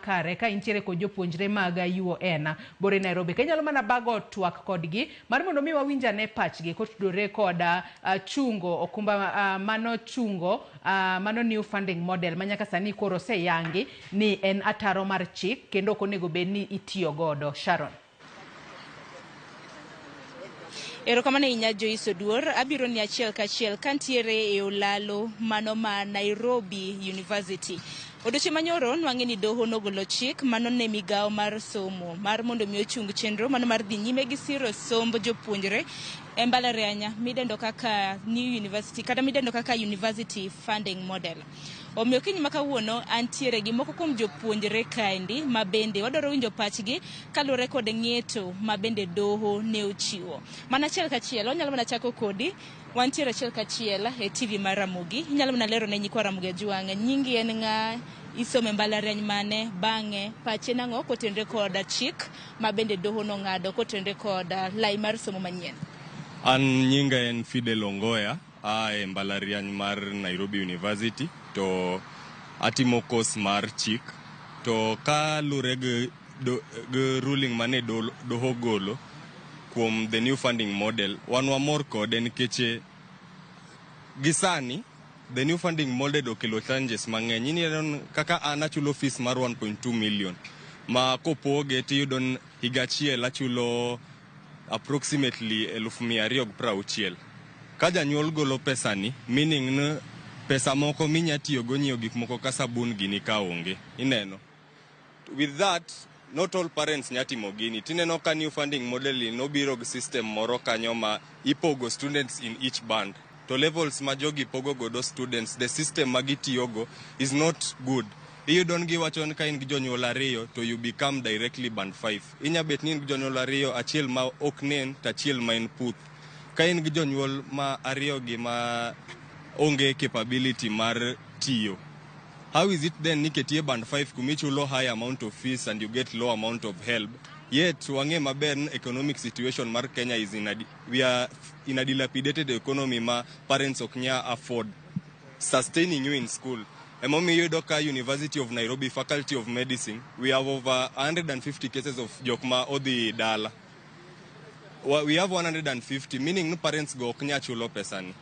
makare ka intiere kod jopuonjre mag UoN bore Nairobi. Kenyalo mana bago twak kodgi mar mondo mi wawinja ne pachgi kotudore kod chungo okumba mano chungo mano new funding model manyaka sani koro seyangi ni en ataro mar chik kendo konego bed ni itiyo godo. Sharon. Erokamano inya Joyce Oduor, abiro ni achiel kachiel kantiere e olalo mano ma Nairobi University. Odiochieng' manyoro nwang'e ni doho nogolo chik mano ne migawo mar somo mar mondo mi ochung chenro mano mar dhi nyime gi siro somb jopuonjre e mbalariany midendo kaka New University kata midendo kaka University Funding Model. Omiyo kiny makawuono antiere gi moko kuom jopuonjre kaendi ma bende wadwaro winjo pachgi kaluwore kod ng'eto ma bende doho ne ochiwo. Mana achiel kachiel onyalo mana chako kodi wantiere achiel kachiel e TV mar Ramogi. Inyalo mana lero ne nyikwa Ramogi Ajwang' nyingi en ng'a, isome mbalariany mane, bang'e pache nang'o kotenre kod chik ma bende doho nong'ado kotenre kod lai mar somo manyien. An nyinga en Fidel Ongoya e mbalariany mar Nairobi University to atimo course mar chik to ka lure gi ruling mane doho golo kuom the new funding model wan wamor kode nikech gisani the new funding model okelo challenges mang'eny. Ineno kaka an achulo fees mar 1.2 million ma kopoge tiyudo higa achiel achulo approximately 260,000. Ka janyuol golo pesani, meaning ne pesa moko minya tiyogo nyiewo gik moko ka sabun gini ka onge. Ineno. With that, not all parents nyatimo gini. Tineno ka new funding model nobiro gi system moro kanyo ma ipogo students in each band. To levels ma jogi pogo godo students, the system ma gitiyogo is not good. Iyudon gi wachon ka in gi jonyuol ariyo to you become directly band 5. Inya bet ni in gi jonyuol ariyo achiel ma ok nen to achiel ma en puth. Ka in gi jonyuol ma ariyo gi ma onge capability mar tiyo. How is it then niketie band 5 kumichulo high amount of fees and you get low amount of help? Yet wange maber economic situation mar Kenya is we are in a dilapidated economy ma parents oknya afford sustaining you in school. Emomi yudoka University of Nairobi Faculty of Medicine, we have over 150 cases of jokma odi dala. We have 150, meaning no parents go oknya chulo pesani.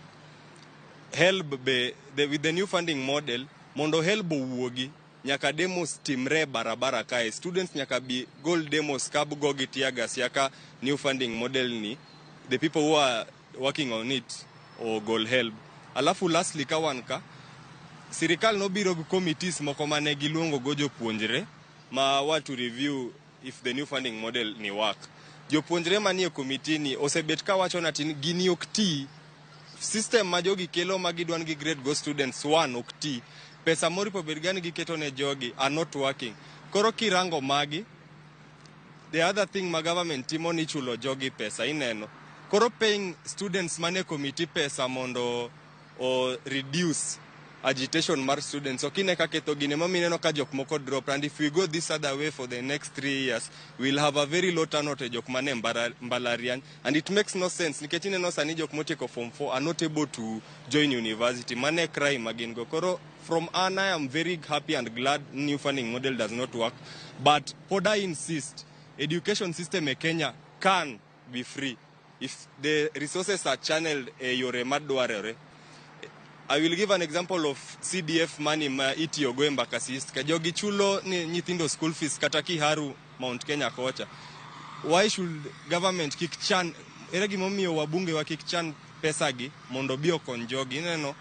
Help be with the new funding model, mondo help wuogi nyaka demos timre barabara kae. Students nyaka bi gold demos kabu gogi tiagas yaka new funding model ni. The people who are working on it or goal help. Alafu lastly kawanka, sirikal no biro committees moko mane giluongo go jopuonjre ma want to review if the new funding model ni work. Jopuonjre manie committee ni osebet ka wacho na tin gini okti system ma jogi kelo ma gidwan gi grade go students one okti pesa mori po bergani giketo ne jogi are not working. Koro kirango magi the other thing ma government timo ni chulo jogi pesa ineno. Koro paying students mane committee pesa mondo o reduce agitation mar students. Okine kaketo gine mamineno ka jok moko drop, and if we go this other way for the next 3 years, we'll have a very low turnout e jok mane mbalariany, and it makes no sense. Nikechine no sani jok moteko form 4 are not able to join university. Mane crime again go. Koro from Anna, I am very happy and glad new funding model does not work. But Poda insist, education system in Kenya can be free if the resources are channeled yore madwarore. I will give an example of CDF money ma itiyo go Embakasi East. Kajogi chulo ni nyithindo school fees kata Kiharu Mount Kenya kocha. Why should government kikchan eregi momiyo wabunge wa kikchan pesa gi mondo bio konjogi neno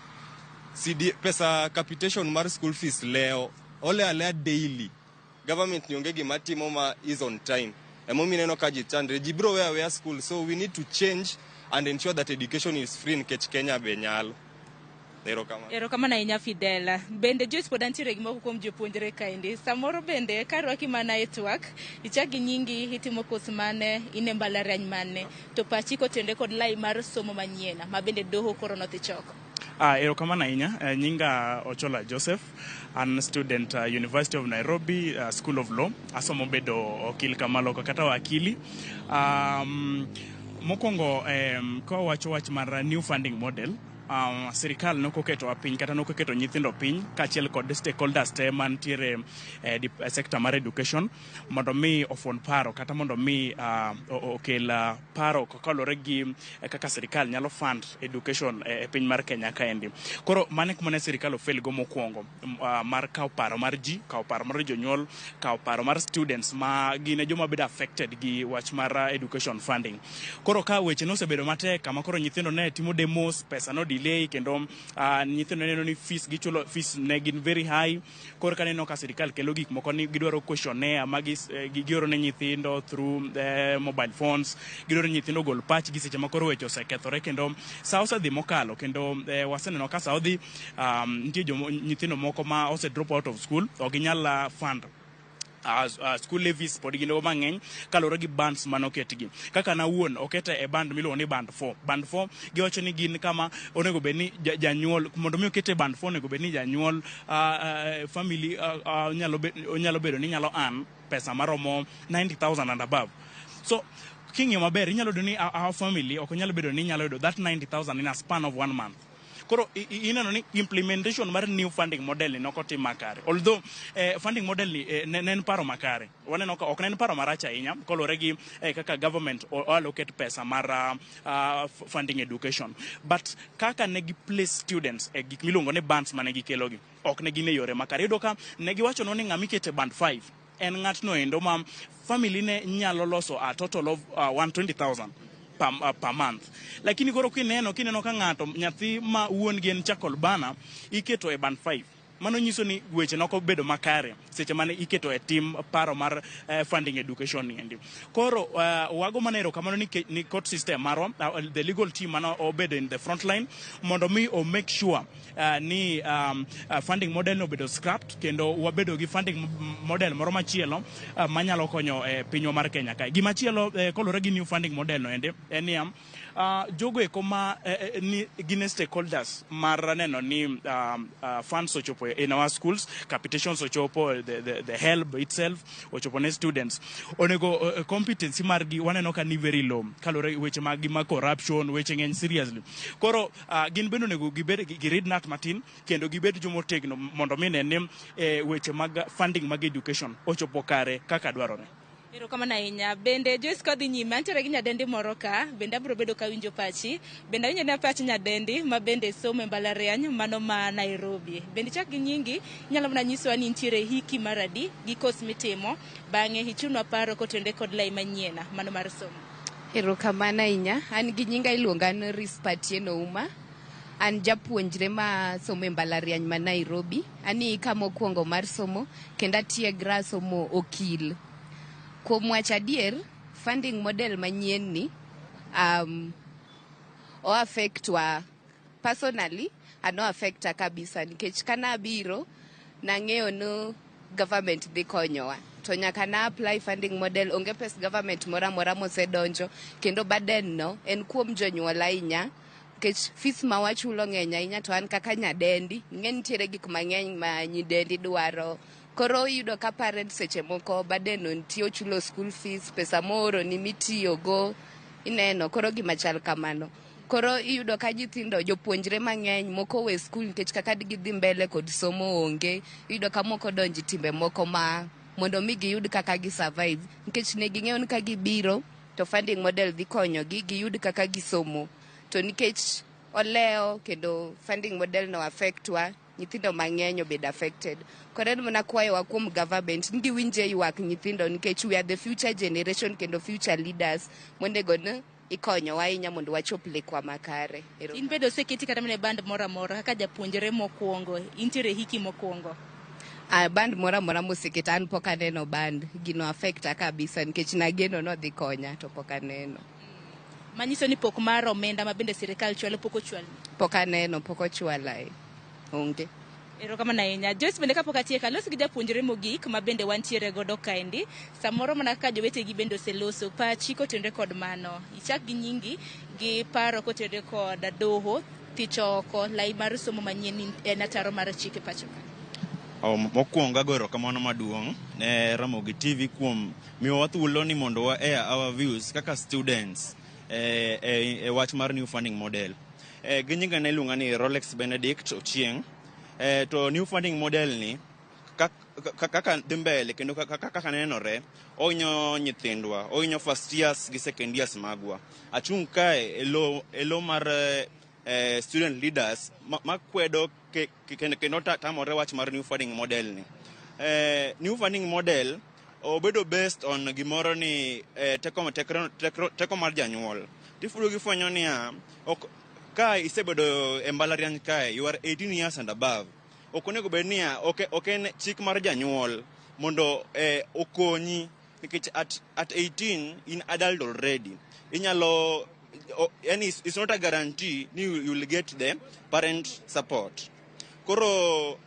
pesa capitation mar school fees leo ole alea daily. Government niongegi matimo ma is on time. Emomi neno kajichandre jibro where school, so we need to change and ensure that education is free in Kenya benyalo. Erokamano inya Fidel. Bende Joyce pod antiere gi moko kuom jopuonjre kaendi. Samoro bende karwaki mana e twak, ichagi nyingi itimo course mane, ine mbalariany mane, to pachi kotende kod lai mar somo manyiena ma bende doho koro nodhi choko. Erokamano inya nyinga Ochola Joseph, an student University of Nairobi School of Law, asomo bedo okil kamaloko kata wakili. Mokwongo ko wacho wach mar new funding model, sirikal nokoketo piny kata nokoketo nyithindo piny kaachiel kod stakeholders te mantiere sector mar education mondo mi ofon paro kata mondo mi okel paro kaluwore gi kaka sirikal nyalo fund education e piny mar Kenya kaendi. Koro mane kuma ne sirikal ofel go mokwongo mar kawo paro mar ji, kawo paro mar jonyuol, kawo paro mar students ma gine joma bedo affected gi wach mar education funding. Koro ka weche nosebedo matek kama koro nyithindo ne timo demos, pesa no delay kendo nyithindo neno ni fees ne gin very high. Koro kaneno ka sirikal kelo gik moko ni gidwaro questionnaire ma gioro ne nyithindo through mobile phones, gidwaro nyithindo gol patch gi seche ma koro weche osekethore kendo sa osedhi mokalo kendo waseneno ka sa odhi nitie nyithindo moko ma ose drop out of school ok ginyal fund school levies pod gin mang'eny kaluwore gi bands manoketgi. Kaka nawuon okete e band miluongo ni band 4. Band 4 giwacho ni gin kama onego bed ni janyuol mondo mi okete band 4 onego bed ni janyuol family onyalo bedo ni nyalo earn pesa maromo 90,000 and above. So king'iyo maber inyalo yudo ni our family ok nyalo bedo ni nyalo yudo that 90,000 in a span of 1 month. Koro ineno ni implementation mar new funding model ni nokotim makare. Although funding model ni ne en paro makare. Waneno ka ok ne en paro marach ahinya kolore gi kaka government allocate pesa mar funding education. But kaka ne gi place students e gik miluongo ni bands mane gikelo gi ok ne gin e yore makare. Yudo ka ne giwacho no ni ng'ama ikete band 5 en ng'atno endo ma family ne nyalo loso a total of 120,000 per month. Lakini koro kineno ka ng'ato nyathi ma wuon gi en Chakol Bana iketo e band 5. Mano nyiso ni weche noko bedo makare seche mane iketo e tim paro mar funding education endi. Koro wago manero kamano ni court system marwa, the legal team mano obedo in the front line mondo mi o make sure ni funding model no bedo scrapped kendo wabedo gi funding model moro machielo manyalo konyo pinywa mar Kenya kae. Gima chielo kolore gi new funding model no ende en ya jogo eko ma ni gine stakeholders mar neno ni funds ochopo in our schools, capitations ochopo, the help itself ochopo ne students. Onego competency margi waneno ka ni very low kalore weche magi ma corruption, weche ng'eny seriously. Koro gin bendo nego gibed gi read nat matin kendo gibed jomotegno mondo mi ne weche mag funding mag education ochopo kare kaka dwarore. Ero kama na inya bende Joyce kodhi nyime antere gi nyadendi moro ka bende abro bedo ka winjo pachi bende winjo ne pachi nyadendi ma bende somo e mbalariany mano ma Nairobi. Bende chak gi nyingi nyalo mana nyiso ni nitiere hiki maradi gi kos mitimo bang'e hichunwa paro kotende kod lai manyiena mano mar somo. Ero kama na inya an gi nyinga iluonga ni Rispatieno Uma. An japuonjre ma somo e mbalariany ma Nairobi. Ani kama okuongo mar somo kendo atiegra somo okil. Kuom wach adier, funding model manyien ni o affectwa personally, ano affecta kabisa nikech kana abiro nang'eyo no government dhi konyowa. To nyaka na apply funding model onge pes government mora mosedonjo kendo burden no en kuom jonyuol ahinya nikech fees ma wachulo ng'eny ahinya to an kaka nyadendi ng'e nitiere gik mang'eny ma nyidendi dwaro. Koro yudo ka parents seche moko burden no nitie ochulo school fees, pesa moro ni mitiyo go ineno koro gima chal kamano. Koro iyudo ka nyithindo jopuonjre mang'eny moko we school nikech kaka gidhi mbele kod somo onge. Iyudo ka moko donji timbe moko ma mondo mi giyud kaka gi survive nikech ne ging'eyo ni ka gibiro to funding model dhi konyo giyud kaka gisomo. To nikech oleo kendo funding model no affectwa nyithindo mang'eny obed affected. Koro en mana kwayowa kuom government ni giwinje ywak nyithindo nikech we are the future generation kendo future leaders monego ne ikonyo ahinya mondo wachop lekwa makare. In bedo seketi kata mane band mora kaka japuonjre mokwongo intiere hiki mokwongo. Band mora moseketa an pok aneno band gino affecta kabisa nikech nageno no dhi konya to pok aneno. Manyiso ni pok mar omenda ma bende sirikal chwalo pok ochwal. Pok aneno pok ochwala onge. Ero kama na inya Joyce bende kapok atieka los gi japuonjre mogik ma bende wantiere godo kaendi samoro mana ka jowete gi bende oseloso pachi kotende kod mano ichak gi nyingi gi paro kotende kod doho tichoko lai mar somo manyien en ataro mar chike pacho. Mokwongo agoro kamano maduong' ne Ramogi TV kuom miyowa thuolo ni mondo wa air our views kaka students e wach mar new funding model. gi nyinga ne iluonga ni Rolex Benedict Ochieng. To new funding model ni kaka dhi mbele kendo kaka nenore oinyo nyithindwa, oinyo first years gi second years magwa. Achung' kae elo mar student leaders makwedo kendo tamore wach mar new funding model ni. New funding model obedo based on gimoro ni teko mar janyuol. Tifudo gifwenyo niya, ka isebedo e mbalariany kae, you are 18 years and above. Okonego bed niya, ok en chik mar janyuol mondo okonyi, nikech at 18 in adult already. Inyalo, it's not a guarantee you will get the parent support. Koro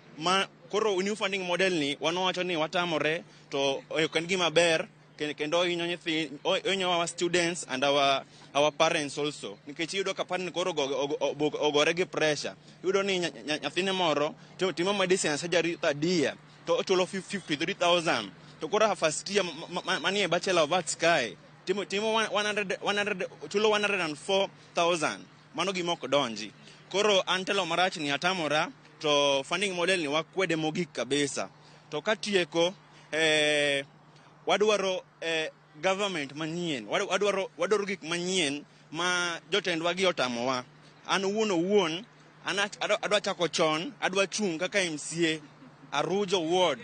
new funding model ni wanowacho ni watamore to ok en gima ber kendo inyo our students and our parents also. Nikech yudo ka parent koro ogore gi pressure. Yudo ni nyathine moro timo medicine surgery third year to ochulo 53,000. To koro first year manie Bachelor of Arts kae timo 100 chulo 104,000. Mano gimok donji. Koro antelo marach ni atamora to funding model ni wakwede mogik kabisa. To katieko wadwaro government manyien, wadwaro gik manyien ma jotendwa gi otamowa. An owuon adwa chako chon, adwa chung' kaka MCA Arujo Ward.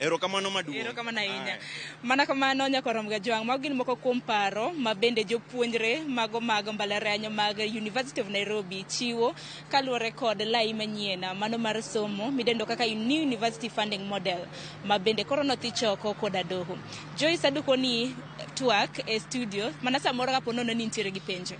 Erokamano maduong'. Erokamano ahinya. Mana kamano nyakorom ga jwang' mago gin moko kuom paro ma bende jopuonjre mag mbalariany mag University of Nairobi chiwo kaluwore kod lai manyien mano mar somo midendo kaka New University Funding Model ma bende koro nothi choko koda doho. Joyce aduko ni twak e studio mana samoro kapo nono ni nitiere gi penjo.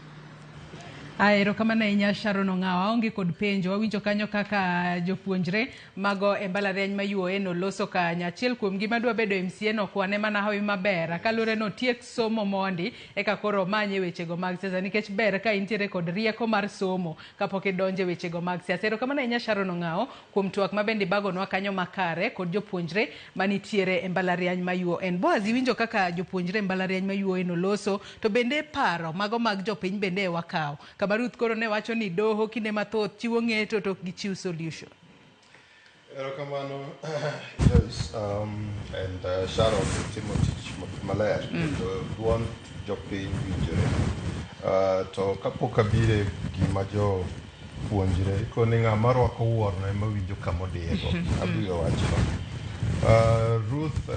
Erokamano ahinya Sharon Ong'awa, onge kod penjo. Wawinjo kanyo kaka jopuonjre mago e mbalariany ma UoN oloso kanyo. Achiel kuom gima dwa bedo MCA no kwane mana hawi maber. Kalure no tiek somo mondi eka koro manye wechego mag siasa, nikech ber ka intiere kod rieko mar somo kapok idonje wechego mag siasa. Erokamano ahinya Sharon Ong'awa kuom twak mabende bagonwa kanyo makare kod jopuonjre manitiere e mbalariany ma UoN. Boaz, iwinjo kaka jopuonjre e mbalariany ma UoN oloso, to bende paro mago mag jopiny bende wakaw. Ruth koro ne wacho ni doho kinde mathoth chiwo ng'eto to gichiw solution. Erokamano Joyce and Sharon timo tich maler kendo duond jopiny winjore. To kapok abire gima jo puonjre koni ng'ama rwako wuorno ema winjo kama odiego abiro wacho. Ruth